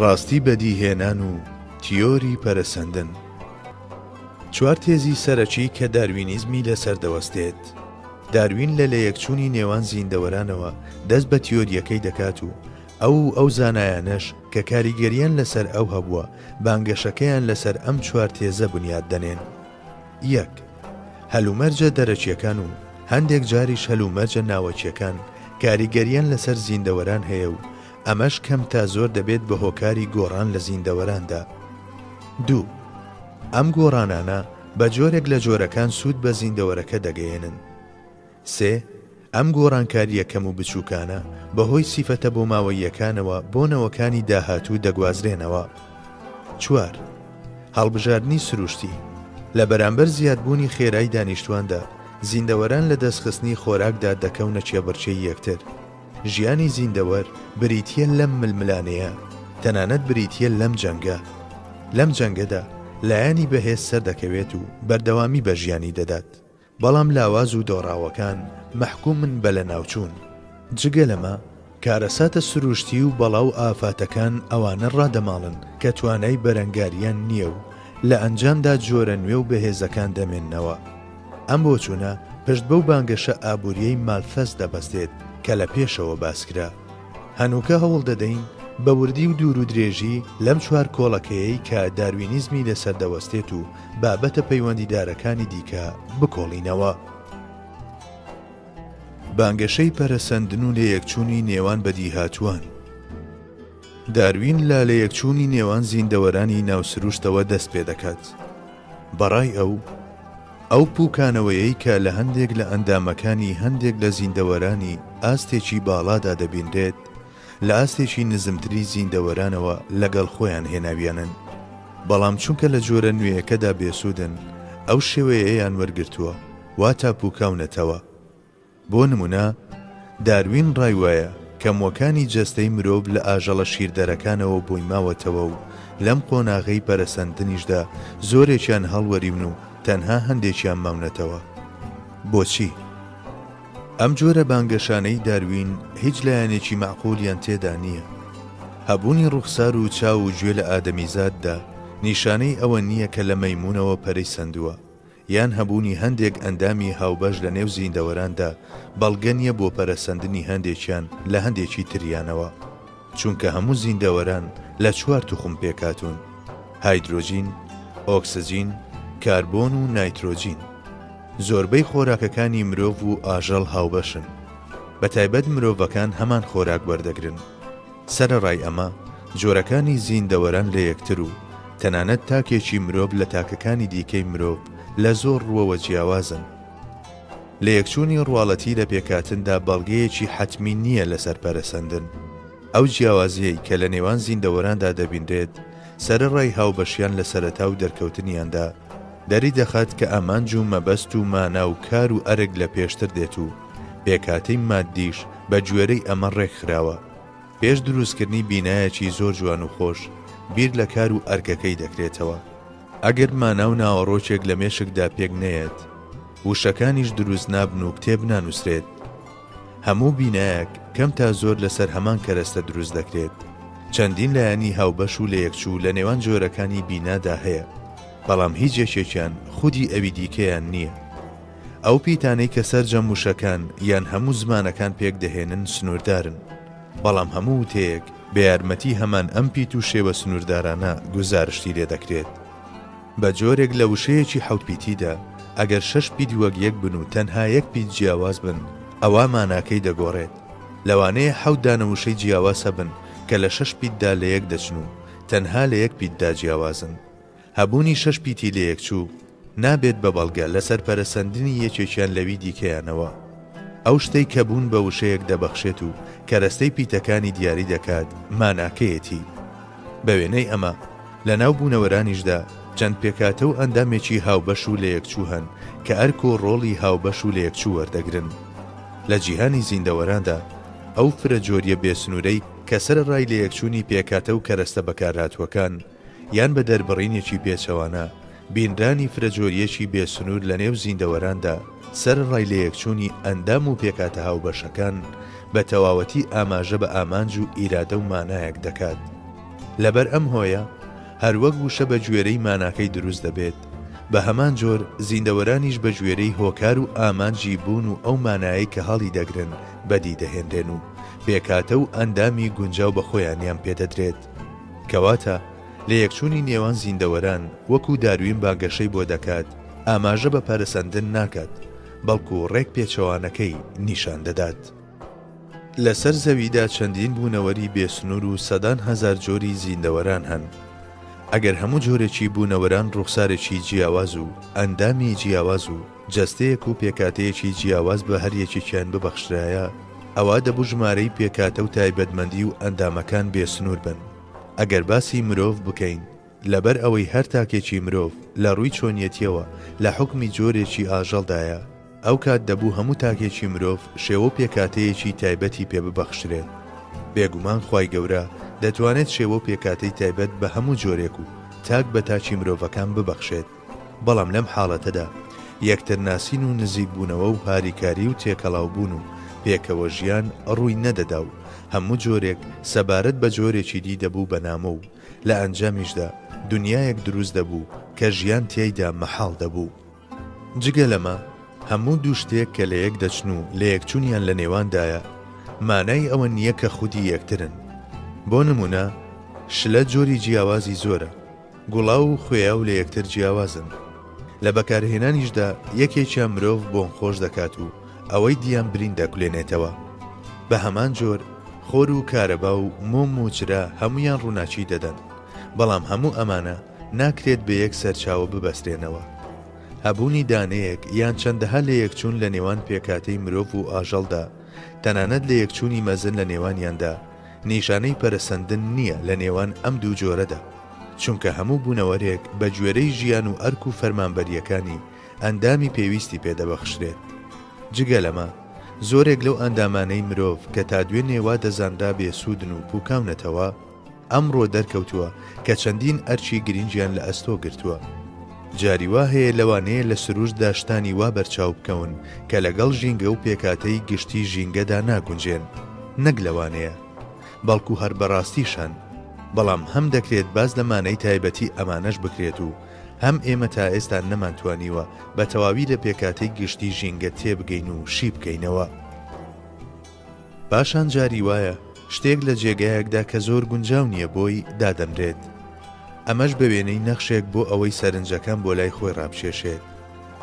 ڕاستی بەدیهێنان و تیۆری پەرەسەندن. چوار تێزی سەرەکی کە داروینیزمی لەسەر دەوەستێت. داروین لە لەیەکچوونی نێوان زیندەوەرانەوە دەست بە تیۆریەکەی دەکات و ئەو زانایانەش کە کاریگەریان لەسەر ئەو هەبووە بانگەشەکەیان لەسەر ئەم چوار تێزە بنیاد دەنێن. 1. هەلومەرجە دەرەچیەکان و هەندێک جاریش هەلومەرجە ناوەچیەکان کاریگەریان لەسەر زیندەوەران هەیە و ئەمەش کەم تا زۆر دەبێت بە هۆکاری گۆڕان لە زیندەوەراندا. 2. ئەم گۆڕانانە بە جۆرێک لە جۆرەکان سوود بە زیندەوەرەکە دەگەیەنن. 3. ئەم گۆڕانکاریە کەم و بچووکانە بەهۆی سیفەتە بۆ ماوەییەکانەوە بۆ نەوەکانی داهاتوو دەگوازرێنەوە. 4. هەڵبژاردننی سروشتی. لە بەرامبەر زیادبوونی خێرای دانیشتواندا زیندەوەران لە دەستخستنی خۆراکدا دەکەونە چێبەرچەی یەکتر. ژیانی زیندەوەر بریتیە لەم ململانەیە، تەنانەت بریتیە لەم جەنگە. لەم جەنگەدا لایانی بەهێز سەر دەکەوێت و بەردەوامی بە ژیانی دەدات، بەڵام لاواز و دۆڕاوەکان مەحکومن بە لە ناوچوون. جگە لەمە کارەساتە سروشتی و بەڵاو ئافاتەکان ئەوانە ڕادەماڵن کە توانای بەرەنگاریان نییە و لە ئەنجامدا جۆرە نوێ و بەهێزەکان دەمێننەوە. ئەم بۆچوونە پشت بەو بانگەشە ئابووریەی مالفەس دەبەستێت کە لە پێشەوە باسکرا. هەنووکە هەوڵ دەدەین بە وردی و دوور و درێژی لەم چوار کۆڵەکەیەی کە داروینیزمی لەسەر دەوەستێت و بابەتە پەیوەندیدارەکانی دیکە بکۆڵینەوە. بانگەشەی پەرەسەندن و لەیەکچوونی نێوان بەدیهاتووان. داروین لە لەیەکچوونی نێوان زیندەوەرانی ناوسروشتەوە دەست پێ دەکات. بەڕای ئەو پووکانەوەیەی کە لە هەندێک لە ئەندامەکانی هەندێک لە زیندەوەرانی ئاستێکی باڵادا دەبیندرێت لە ئاستێکی نزمتری زیندەوەرانەوە لەگەڵ خۆیان هێناویانن، بەڵام چونکە لە جۆرە نوێیەکەدا بێسوودن ئەو شێوەیەیان وەرگرتووە واتە پووکاونەتەوە. بۆ نمونە داروین ڕای وایە کە مۆکانی جەستەی مرۆڤ لە ئاژەڵە شیردەرەکانەوە بۆی ماوەتەوە و لەم قۆناغەی پەرەسەندنیشدا زۆرێکیان هەڵوەریون و تەنها هەندێکیان ماونەتەوە. بۆچی؟ ئەم جۆرە بانگەشانەی داروین هیچ لایەنێکی معقولیان تێدا نییە. هەبوونی ڕوخسار و چاو و گوێ لە ئادەمیزاددا نیشانەی ئەوە نییە کە لە مەیمونەوە پەرەی سندووە، یان هەبوونی هەندێک ئەندامی هاوبەش لە نێو زیندەوەراندا بەڵگە نییە بۆ پەرەسەندنی هەندێکیان لە هەندێکی تریانەوە، چونکە هەموو زیندەوەران لە چوار توخم پێکاتون: هایدرۆجین، ئۆکسجین، کاربۆن و نایترۆجین. زۆربەی خۆراکەکانی مرۆڤ و ئاژەڵ هاوبەشن، بەتایبەت مرۆڤەکان هەمان خۆراک وەردەگرن. سەرەڕای ئەمە جۆرەکانی زیندەوەران لە یەکتر و تەنانەت تاکێکی مرۆڤ لە تاکەکانی دیکەی مرۆڤ لە زۆر ڕووەوە جیاوازن. لە یەکچوونی ڕواڵەتی لە پێکاتندا بەڵگەیەکی حەتمی نییە لەسەر پەرەسەندن. ئەو جیاوازیەی کە لە نێوان زیندەوەراندا دەبیندرێت سەرەڕای هاوبەشیان لە سەرەتا و دەرکەوتنیاندا دەری دەخات کە ئامانج و مەبەست و مانا و کار و ئەرگ لە پێشتر دێت و پێکاتەی مادیش بە گوێرەی ئەمە ڕێکخراوە. پێش دروستکردنی بینایەکی زۆر جوان و خۆش بیر لە کار و ئەرگەکەی دەکرێتەوە. ئەگەر مانا و ناوەڕۆکێک لە مێشکدا پێک نەیەت، وشەکانیش دروست نابن و کتێب نانووسرێت. هەموو بینایەک کەم تا زۆر لەسەر هەمان کەرەستە دروست دەکرێت. چەندین لایەنی هاوبەش و لە یەکچوو لە نێوان جۆرەکانی بینادا هەیە، بەڵام هیچ یەکێکیان خودی ئەوی دیکەیان نییە. ئەو پیتانەی کە سەرجەم وشەکان یان هەموو زمانەکان پێک دەهێنن سنووردارن، بەڵام هەموو وتەیەک بە یارمەتی هەمان ئەم پیت و شێوە سنووردارانە گوزارشتی لێ دەکرێت. بە جۆرێک لە وشەیەکی حەوت پیتیدا ئەگەر 6 پیت وەک یەک بن و تەنها یەک پیت جیاواز بن، ئەوە ماناکەی دەگۆڕێت. لەوانەیە 7 دانە وشەی جیاواز هەبن کە لە 6 پیتدا لە یەک دەچن و تەنها لە یەک پیتدا جیاوازن. هەبوونی 6 پیتی لە یەکچوو نابێت بە بەڵگە لەسەر پەرەسەندنی یەکێکیان لەوی دیکەیانەوە. ئەو شتەی کە بوون بە وشەیەک دەبەخشێت و کەرەستەی پیتەکانی دیاری دەکات ماناکەیەتی. بە وێنەی ئەمە لە ناو بوونەوەرانیشدا چەند پێکاتە و ئەندامێکی هاوبەش و لە یەکچوو هەن کە ئەرک و ڕۆڵی هاوبەش و لە یەکچوو وەردەگرن. لە جیهانی زیندەوەراندا ئەو فرە جۆریە بێسنوورەی کە سەرەڕای لە یەکچوونی پێکاتە و کەرەستە بەکارهاتووەکان یان بە دەربڕینێکی پێچەوانە بینرانی فرەجۆریەکی بێسنوور لە نێو زیندەوەراندا سەرڕای لە یەکچوونی ئەندام و پێکاتە هاوبەشەکان بە تەواوەتی ئاماژە بە ئامانج و ئیرادە و مانایەک دەکات. لەبەر ئەم هۆیە هەروەک وشە بە گوێرەی ماناکەی دروست دەبێت، بە هەمان جۆر زیندەوەرانیش بە گوێرەی هۆکار و ئامانجی بوون و ئەو مانایی کە هەڵی دەگرن بەدی دەهێنرێن و بێکاتە و ئەندامی گونجاو بە خۆیانیان پێدەدرێت. کەواتە لە یەکچوونی نێوان زیندەوەران وەکو داروین باگەشەی بۆ دەکات، ئاماژە بە پەرسەندن ناکات، بەڵکو ڕێک پێچەوانەکەی نیشان دەدات. لەسەر زەویدا چەندین بوونەوەری بێسنوور و سەدان هەزار جۆری زیندەوەران هەن. ئەگەر هەموو جۆرێکی بوونەوەران ڕوخسارێکی جیاواز و ئەندامی جیاواز و جەستەیەک و پێکاتەیەکی جیاواز بە هەریەکێکیان ببەخشرایە، ئەوا دەبوو ژمارەی پێکاتە و تایبەتمەندی و ئەندامەکان بێسنوور بن. ئەگەر باسی مرۆڤ بکەین، لەبەر ئەوەی هەر تاکێکی مرۆڤ لە ڕووی چۆنیەتیەوە لە حوکمی جۆرێکی ئاژەڵدایە، ئەو کات دەبوو هەموو تاکێکی مرۆڤ شێوە پێکاتەیەکی تایبەتی پێ ببەخشرێت. بێگومان خوای گەورە دەتوانێت شێوە پێکاتەی تایبەت بە هەموو جۆرێک و تاک بە تاچی مرۆڤەکان ببەخشێت. بەڵام لەم حاڵەتەدا یەکترناسین و نزیک بوونەوە و هاریکاری و تێکەڵاوبوون و پێکەوە ژیان ڕووی نەدەدا و هەموو جۆرێک سەبارەت بە جۆرێکی دی دەبوو بەنامە و لە ئەنجامیشدا دنیایەک دروست دەبوو کە ژیان تێیدا مەحاڵ دەبوو. جگە لەمە هەموو دوو شتێک کە لە یەک دەچن و لە یەکچوونیان لە نێواندایە مانای ئەوە نییە کە خودی یەکترن. بۆ نمونە شلە جۆری جیاوازی زۆرە، گوڵاو و خوێیا و لە یەکتر جیاوازن. لە بەکارهێنانیشدا یەکێکیان مرۆڤ بۆن خۆش دەکات و ئەوەی دیان برین دەکولێنێتەوە. بە هەمان جۆر خۆر و کارەبا و مۆم و چرا هەمویان ڕووناچی دەدەن، بەڵام هەموو ئەمانە ناکرێت بە یەک سەرچاوە ببەسترێنەوە. هەبوونی دانەیەک یان چەندەها لە یەکچوون لە نێوان پێکاتەی مرۆڤ و ئاژەڵدا، تەنانەت لە یەکچوونی مەزن لە نێوانیاندا نیشانەی پەرسەندن نییە لە نێوان ئەم دوو جۆرەدا، چونکە هەموو بوونەوەرێک بە گوێرەی ژیان و ئەرک و فەرمانبەریەکانی ئەندامی پێویستی پێدەبەخشرێت. جگە لەمە زۆرێک لەو ئەندامانەی مرۆڤ کە تا دوێ نێوا دەزانرا بێسوودن و پوکاونەتەوە، ئەمڕۆ دەرکەوتووە کە چەندین ئەرچی گرنگیان لە ئەستۆ گرتووە. جاری وا هەیە لەوانەیە لە سروش داشتانی وا بەرچاو بکەون کە لەگەڵ ژینگە و پێکاتەی گشتی ژینگەدا ناگونجێن، نەک لەوانەیە، بەڵکو هەر بەڕاستیشان. بەڵام هەم دەکرێت باز لەمانەی تایبەتی ئەمانەش بکرێت و هەم ئێمە تا ئێستا نەمانتوانیوە بە تەواوی لە پێکاتەی گشتی ژینگە تێبگەین و شی بکەینەوە. پاشان جاری وایە شتێک لە جێگایەکدا کە زۆر گونجاو نییە بۆی دادەمرێت، ئەمەش بە وێنەی نەخشێک بۆ ئەوەی سەرنجەکان بۆ لای خۆی ڕابشێشێت.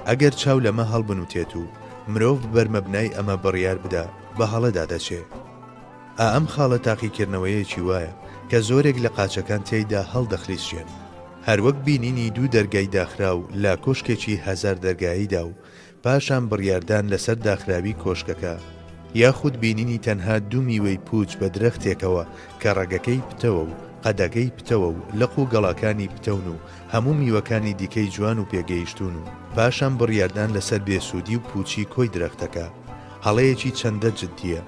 ئەگەر چاو لەمە هەڵبنوتێت و مرۆڤ بەرمەبنای ئەمە بڕیار بدا، بە هەڵەدا دەچێت. ئەم خاڵە تاقیکردنەوەیەکی وایە کە زۆرێک لە قاچەکان تێیدا هەڵدەخلیسێن، هەروەک بینینی دوو دەرگای داخرا و لا کۆشکێکی هەزار دەرگاییدا و پاشان بڕیاردان لەسەر داخراوی کۆشکەکە، یاخود بینینی تەنها دوو میوەی پوچ بە درەختێکەوە کە ڕەگەکەی پتەوە و قەدەکەی پتەوە و لەق و گەڵاکانی پتەون و هەموو میوەکانی دیکەی جوان و پێگەیشتون و پاشان بڕیاردان لەسەر بێسوودی و پوچی کۆی درەختەکە، هەڵەیەکی چەندە جددیە.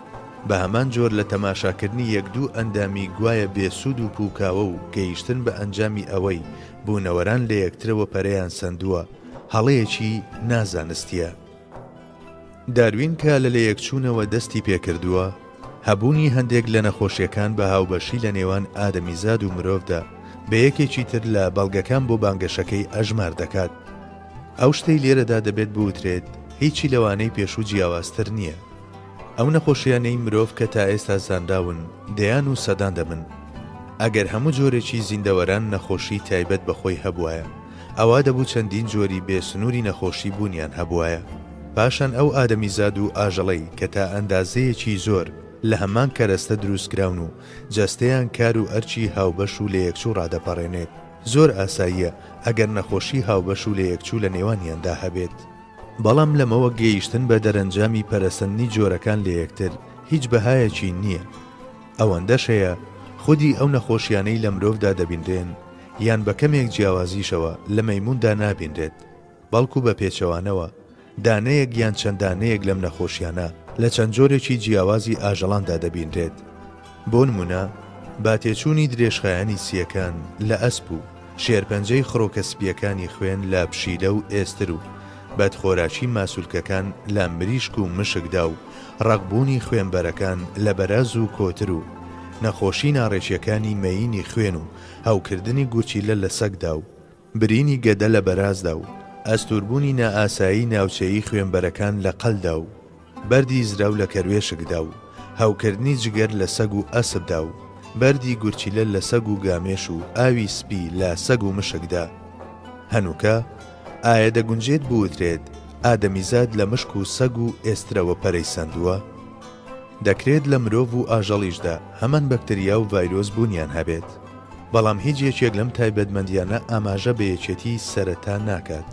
بە هەمان جۆر لە تەماشاکردنی یەک دوو ئەندامی گوایە بێسوود و پوکاوە و گەیشتن بە ئەنجامی ئەوەی بوونەوەران لە یەکترەوە پەرەیان سندووە، هەڵەیەکی نازانستیە. داروین کە لە یەکچوونەوە دەستی پێکردووە، هەبوونی هەندێک لە نەخۆشیەکان بە هاوبەشی لە نێوان ئادەمیزاد و مرۆڤدا بە یەکێکی تر لە بەڵگەکان بۆ بانگەشەکەی ئەژمار دەکات. ئەو شتەی لێرەدا دەبێت بوترێت هیچی لەوانەی پێشوو جیاوازتر نییە. ئەو نەخۆشیانەی مرۆڤ کە تا ئێستا زانداون دەیان و سەدان دەبن. ئەگەر هەموو جۆرێکی زیندەوەران نەخۆشی تایبەت بەخۆی هەبوایە، ئەوا دەبوو چەندین جۆری بێسنووری نەخۆشی بوونیان هەبوایە. پاشان ئەو ئادەمیزاد و ئاژەڵەی کە تا ئەندازەیەکی زۆر لە هەمان کەرەستە دروستکراون و جەستەیان کار و ئەرچی هاوبەش و لە یەکچوو ڕادەپەڕێنێت، زۆر ئاساییە ئەگەر نەخۆشی هاوبەش و لە یەکچوو لە نێوانیاندا هەبێت. بەڵام لەمەوە گەیشتن بە دەرەنجامی پەرەسەندنی جۆرەکان لە یەکتر هیچ بەهایەکی نییە. ئەوەندەش هەیە خودی ئەو نەخۆشیانەی لە مرۆڤدا دەبیندرێن یان بە کەمێک جیاوازیشەوە لە مەیموندا نابیندرێت، بەڵکو بە پێچەوانەوە دانەیەک یان چەندانەیەک لەم نەخۆشیانە لە چەند جۆرێکی جیاوازی ئاژەڵاندا دەبیندرێت. بۆ نمونە باتێچوونی درێژخایانی سیەکان لە ئەسپ و شێرپەنجەی خڕۆکەسپیەکانی خوێن لە پشیلە و ئێستر و بەدخۆراکی ماسوولکەکان لە مریشک و مشکدا و ڕەقبوونی خوێنبەرەکان لە بەراز و کۆتر و نەخۆشی ناڕێژیەکانی مەینی خوێن و هاوکردنی گورچیلە لە سەگدا و برینی گەدە لە بەرازدا و ئەستوربوونی نائاسایی ناوچەیی خوێنبەرەکان لە قەلدا و بەردی زراو لە کەروێشکدا و هاوکردنی جگەر لە سەگ و ئەسبدا و بەردی گورچیلە لە سەگ و گامێش و ئاوی سپی لە سەگ و مشکدا. هەنووکە ئایا دەگونجێت بوترێت ئادەمیزاد لە مشک و سەگ و ئێسترەوە پەرەیسەندووە؟ دەکرێت لە مرۆڤ و ئاژەڵیشدا هەمان بەکتریا و ڤایرۆس بوونیان هەبێت، بەڵام هیچ یەکێک لەم تایبەتمەندیانە ئاماژە بە یەکێتی سەرەتا ناکات.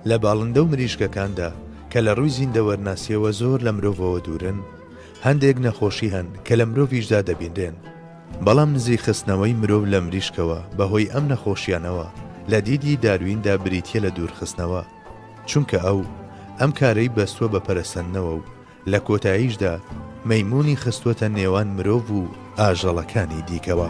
لە باڵندە و مریشکەکاندا کە لە ڕووی زیندەوەرناسیەوە زۆر لە مرۆڤەوە دوورن، هەندێک نەخۆشی هەن کە لە مرۆڤیشدا دەبینرێن، بەڵام نزیک خستنەوەی مرۆڤ لە مریشکەوە بەهۆی ئەم نەخۆشیانەوە لە دیدی دارویندا بریتیە لە دوورخستنەوە، چونکە ئەم کارەی بەستووە بە پەرەسەندنەوە و لە کۆتاییشدا مەیمونی خستووەتە نێوان مرۆڤ و ئاژەڵەکانی دیکەوە.